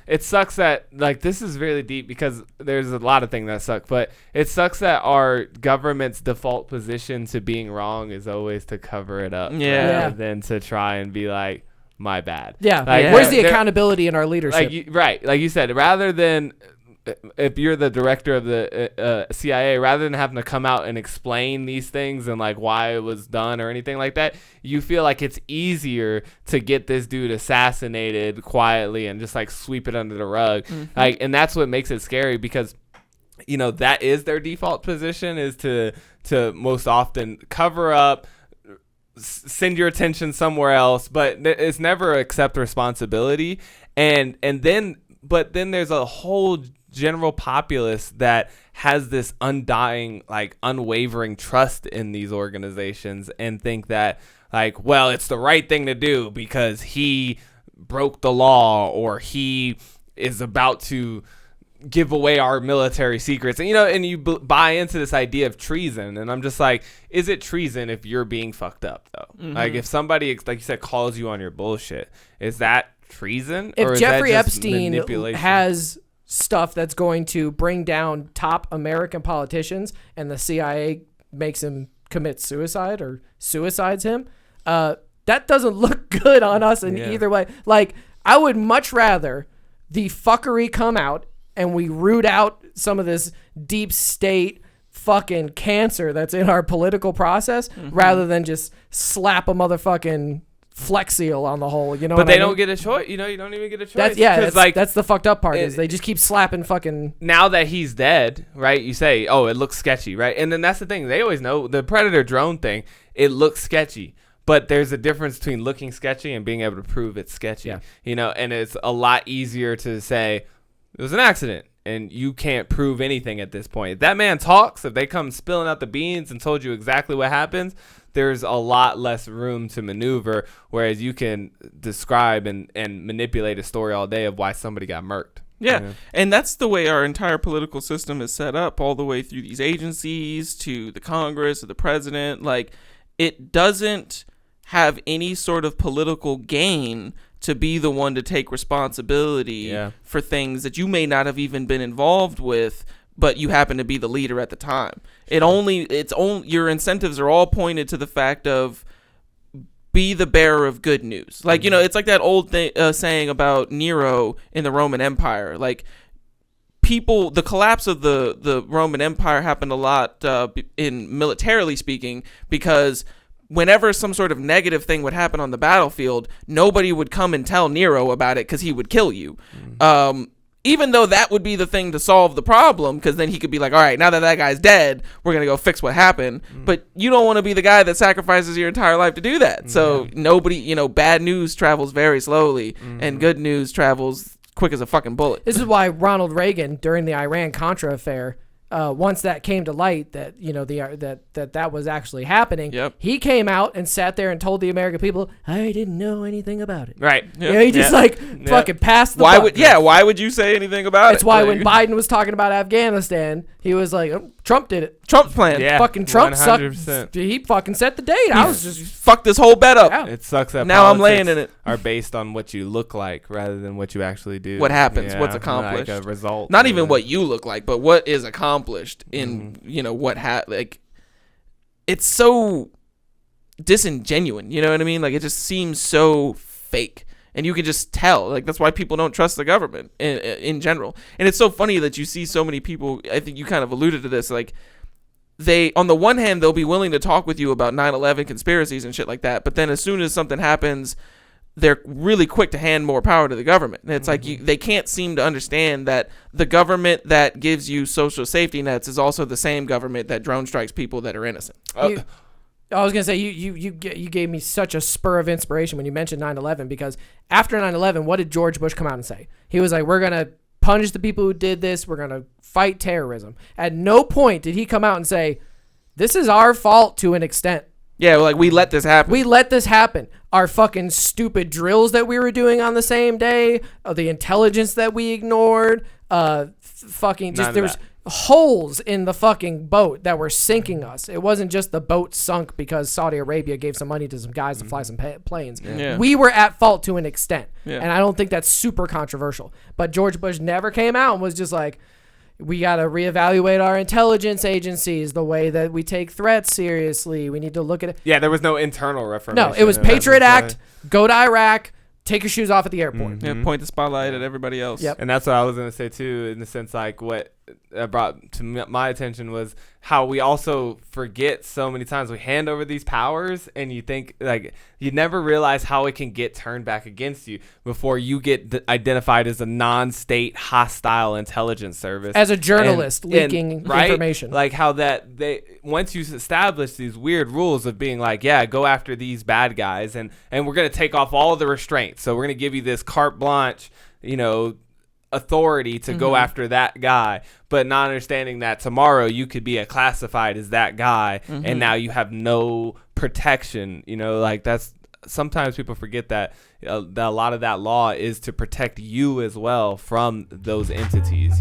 it sucks that like this is really deep because there's a lot of things that suck, but it sucks that our government's default position to being wrong is always to cover it up rather than to try and be like, my bad. Yeah. Like, where's the accountability in our leadership? Like you said, rather than if you're the director of the CIA, rather than having to come out and explain these things and like why it was done or anything like that, you feel like it's easier to get this dude assassinated quietly and just like sweep it under the rug. Like, and that's what makes it scary because, you know, that is their default position, is to most often cover up, send your attention somewhere else, but it's never accept responsibility. But then there's a whole general populace that has this undying, like unwavering trust in these organizations and think that like, well, it's the right thing to do because he broke the law or he is about to give away our military secrets. And, you know, and you buy into this idea of treason. And I'm just like, is it treason if you're being fucked up though? Like if somebody, like you said, calls you on your bullshit, is that treason? If or is Jeffrey that just Epstein manipulation? has stuff that's going to bring down top American politicians and the CIA makes him commit suicide or suicides him, that doesn't look good on us in either way. Like, I would much rather the fuckery come out and we root out some of this deep state fucking cancer that's in our political process rather than just slap a motherfucking Flex Seal on the hole, you know. But they don't get a choice. You know, you don't even get a choice. That's the fucked up part is they just keep slapping fucking. Now that he's dead, right? You say, oh, it looks sketchy, right? And then that's the thing. They always know the Predator drone thing. It looks sketchy, but there's a difference between looking sketchy and being able to prove it's sketchy. Yeah. You know, and it's a lot easier to say it was an accident. And you can't prove anything at this point. If that man talks, if they come spilling out the beans and told you exactly what happens, there's a lot less room to maneuver, whereas you can describe and manipulate a story all day of why somebody got murked. Yeah, and that's the way our entire political system is set up, all the way through these agencies to the Congress or the president. Like, it doesn't have any sort of political gain to be the one to take responsibility for things that you may not have even been involved with, but you happen to be the leader at the time. Your incentives are all pointed to the fact of be the bearer of good news. Like, you know, it's like that old saying about Nero in the Roman Empire. Like, the collapse of the Roman Empire happened a lot in militarily speaking, because whenever some sort of negative thing would happen on the battlefield, nobody would come and tell Nero about it because he would kill you. Even though that would be the thing to solve the problem, because then he could be like, all right, now that guy's dead, we're going to go fix what happened. But you don't want to be the guy that sacrifices your entire life to do that. So nobody, you know, bad news travels very slowly and good news travels quick as a fucking bullet. This is why Ronald Reagan, during the Iran-Contra affair, once that came to light that, you know, that was actually happening, he came out and sat there and told the American people, I didn't know anything about it. Right. You know, he just fucking passed the buck. Why would you say anything about it? That's why when Biden was talking about Afghanistan, he was like, oh, Trump did it. Trump's plan. Yeah, fucking Trump 100%. sucked. He fucking set the date. I was just fucked this whole bet up. Yeah. It sucks that now I'm laying in it. Are based on what you look like rather than what you actually do. What happens, what's accomplished. Like a result. Not even what you look like, but what is accomplished in, you know, like, it's so disingenuous, you know what I mean? Like, it just seems so fake. And you can just tell. Like, that's why people don't trust the government in general. And it's so funny that you see so many people, I think you kind of alluded to this, like, they, on the one hand, they'll be willing to talk with you about 9/11 conspiracies and shit like that, but then as soon as something happens, they're really quick to hand more power to the government. And it's like they can't seem to understand that the government that gives you social safety nets is also the same government that drone strikes people that are innocent. I was going to say, you gave me such a spur of inspiration when you mentioned 9/11, because after 9/11, what did George Bush come out and say? He was like, we're going to punish the people who did this. We're going to fight terrorism. At no point did he come out and say, this is our fault to an extent. Yeah, like, we let this happen. We let this happen. Our fucking stupid drills that we were doing on the same day, the intelligence that we ignored, fucking just, there was holes in the fucking boat that were sinking us. It wasn't just the boat sunk because Saudi Arabia gave some money to some guys to fly some planes. Yeah. We were at fault to an extent. Yeah. And I don't think that's super controversial. But George Bush never came out and was just like, we got to reevaluate our intelligence agencies, the way that we take threats seriously. We need to look at it. Yeah, there was no internal reformation. No, it was Patriot Act, go to Iraq, take your shoes off at the airport. Yeah, point the spotlight at everybody else. Yep. And that's what I was going to say, too, in the sense, like, what brought to my attention was how we also forget so many times. We hand over these powers, and you think, like, you never realize how it can get turned back against you before you get identified as a non-state hostile intelligence service. As a journalist leaking right? information. Like how that once you establish these weird rules of being like, yeah, go after these bad guys, and we're going to take off all the restraints. So we're going to give you this carte blanche, authority to go after that guy, but not understanding that tomorrow you could be classified as that guy, and now you have no protection. Like that's sometimes people forget that a lot of that law is to protect you as well from those entities.